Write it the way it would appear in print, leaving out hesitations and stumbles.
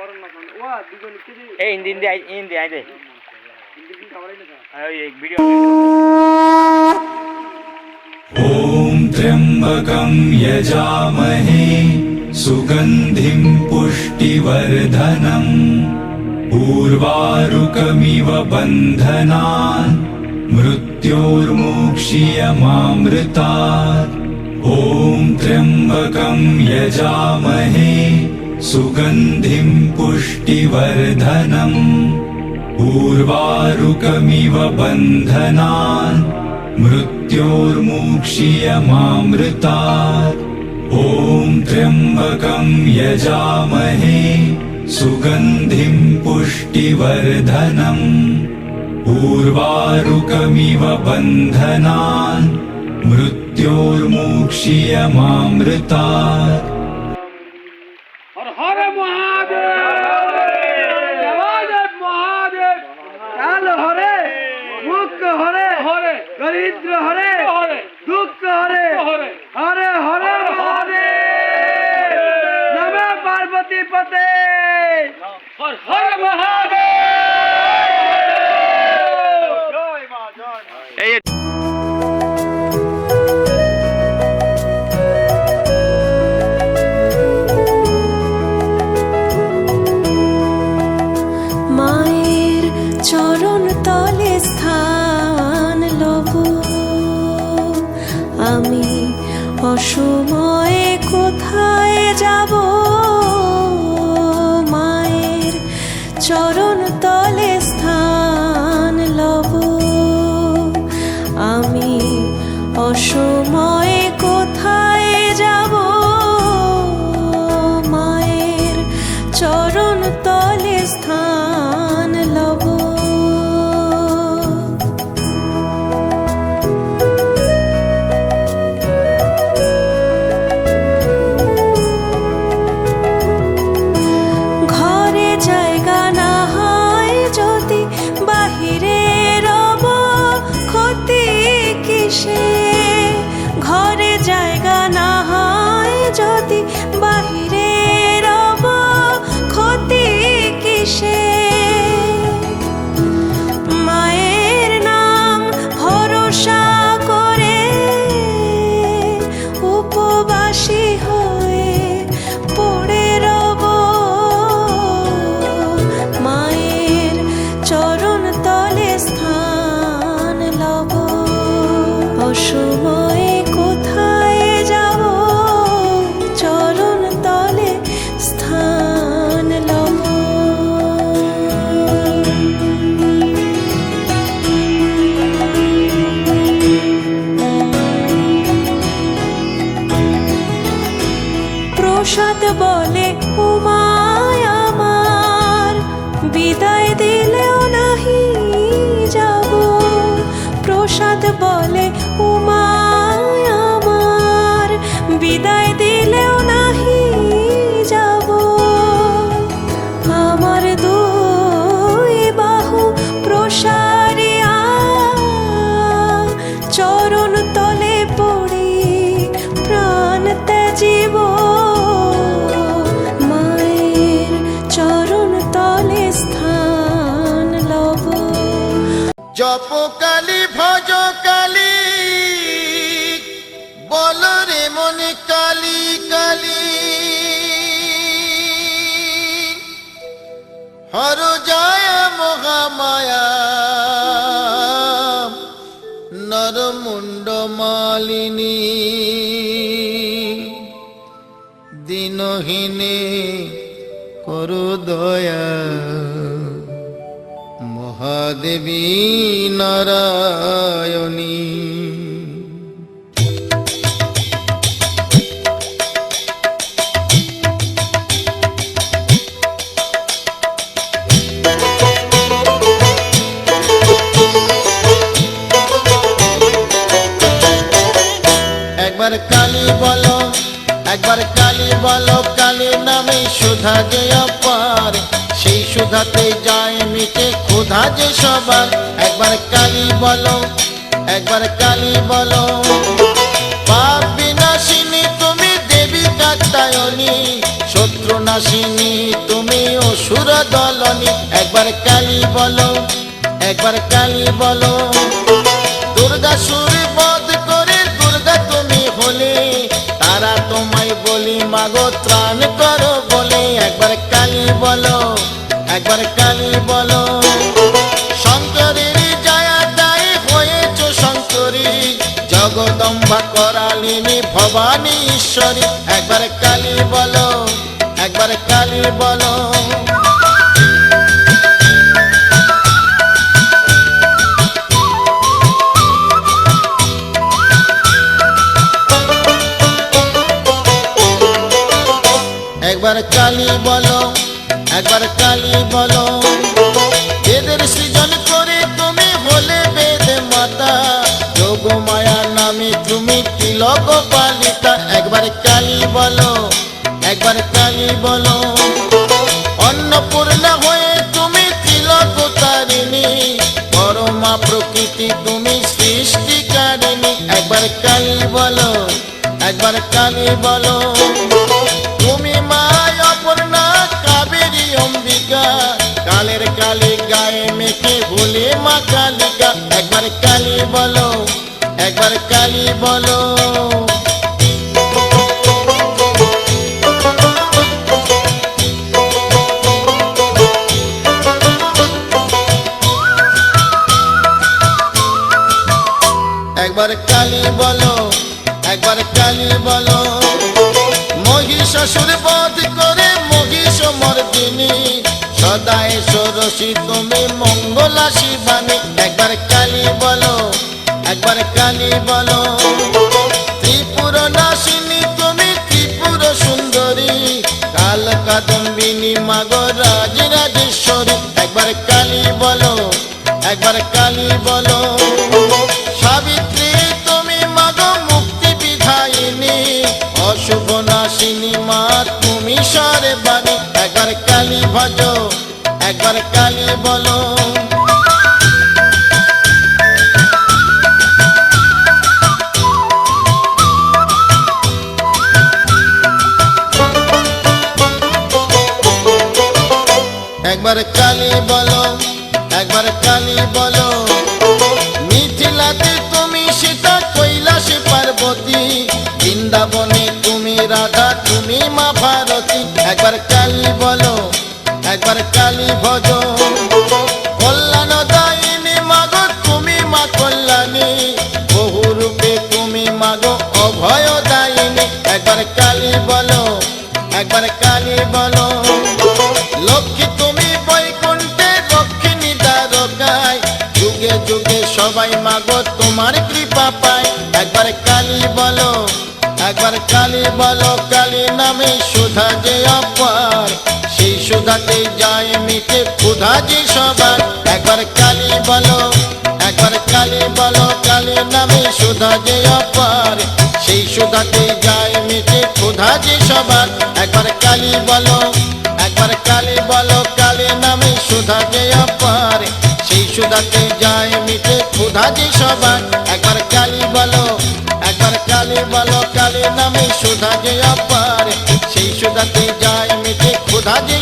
ओम त्र्यंबकं यजामहे सुगंधिं पुष्टिवर्धनम् उर्वारुकमिव बन्धनान् मृत्योर्मुक्षीयमामृतात्। ओम त्र्यंबकं यजामहे सुगंधिं पुष्टिवर्धनम् उर्वारुकमिव बन्धनान् मृत्योर्मुक्षीयमामृतात्। ओम त्र्यंबकं यजामहे सुगंधिं पुष्टिवर्धनम् उर्वारुकमिव बन्धनान् मृत्योर्मुक्षीयमामृतात्। हर हर महादेव महादेव महादेव काल हरे मुख हरे हरे दरिद्र हरे हरे दुख हरे हरे हरे हरे महादेव नमः पार्वती पते हर हर महादेव जय मां जय চরণ তলে স্থান লব আমি অসময়ে কোথায় যাব মায়ের চরণ তলে স্থান লব আমি অসময়ে কোথায় যাব মায়ের চরণ তলে স্থান লব ঘরে জায়গা না হয় যদি বাহিরে রব ক্ষতি কিসে মায়ের নাম ভরসা করে উপবাসী হয়ে পড়ে রব মায়ের চরণ তলে স্থান লব অসময়ে কোথায় যাব চরণ তলে স্থান লব প্রসাদ বলে উমায় আমার বিদায় দিলেও নাহি যাব প্রসাদ বলে উমায় আমার বিদায় দিলেও নাহি যাব আমার দুই বাহু প্রসারিয়া চরণ তলে পড়ি প্রাণ ত্যাজিব মায়ের চরণ তলে স্থান লব জপ কালী ভজ কালী বল রে মনে কালী কালী হর যায় মহামায়া নরমুণ্ড মালিনী দিনহীনে করো দয়া মহাদেবী নারায়ণী। একবার কালী বলো একবার কালী বলো কালী নামে সুধা যে অপার সেই সুধাতে যায় মিটে ক্ষুধা যে সবার। একবার কালী বলো একবার কালী বলো পাপ বিনাশিনী তুমি দেবী কাত্যায়নী শত্রু নাশিনী তুমি দলনি একবার কালী বলো একবার কালী বলো দুর্গাসুর বধ করে দুর্গা তুমি হলে তারা তোমায় বলি মাগো ত্রাণ করো বলে একবার কালী বলো একবার কালী বলো শঙ্করের জায়া দায়ী হয়েছ শঙ্করী জগদম্বা করালিনী ভবানী ঈশ্বরী একবার কালী বলো একবার কালী বলো একবার কালী বলো একবার কালী বলো বেদের সৃজন করে তুমি হলে বেদ মাতা যোগ মায়া নামে তুমি তিলক পালিতা একবার কালী বলো একবার কালী বলো অন্নপূর্ণা হয়ে তুমি তিলক তারিণী পরমা প্রকৃতি তুমি সৃষ্টিকারিণী একবার কালী বলো একবার কালী বলো তুমি মায় অপর্ণা কাবেরী অম্বিকা কালের কালী গায়ে মেখে ভুলে মা কালিকা একবার কালী বলো একবার কালী বলো একবার কালী বলো একবার কালী বলো মহিষাসুর বধ করে মহিষ মর্দিনী সদায় ষোড়শী তুমি মঙ্গলা শিবানী একবার কালী বলো একবার কালী বলো ত্রিপুর নাশিনী তুমি ত্রিপুর সুন্দরী কাল কাদম্বিনী মাগো রাজ রাজেশ্বরী একবার কালী বলো একবার কালী বলো সাবিত্রী তুমি মাগো মুক্তি বিধায়িনী অশুভ নাশিনী মা তুমি সরে বাণী একবার কালী ভজো একবার কালী বলো একবার কালী বলো একবার কালী বলো মিথিলাতে তুমি সীতা কৈলাসে পার্বতী বৃন্দাবনে তুমি রাধা তুমি মা ভারতী একবার কালী বলো একবার কালী ভজো কল্যাণ দায়িনী মাগো তুমি মা কল্যাণী বহু রূপে তুমি মাগো অভয় দায়িনী একবার কালী বলো একবার কালী বলো লক্ষ্মী তুমি বৈকুণ্ঠে দক্ষিণী দ্বারকায় যুগে যুগে সবাই মাগো তোমার কৃপা পায় একবার কালী বলো একবার কালী বলো কালী নামে সুধা যে অপার সেই সুধাতে যায় মিটে ক্ষুধা যে সবার একবার কালী বলো একবার কালী বলো কালী নামে সুধা যে অপার সেই সুধাতে যায় মিটে ক্ষুধা যে সবার একবার কালী বলো একবার কালী বলো কালী নামে সুধা যে অপার সেই সুধাতে যায় মিটে ক্ষুধা যে সবার একবার কালী বলো একবার কালী বলো কালী নামে সুধা যে অপার সেই সুধাতে যায় মিটে ক্ষুধা যে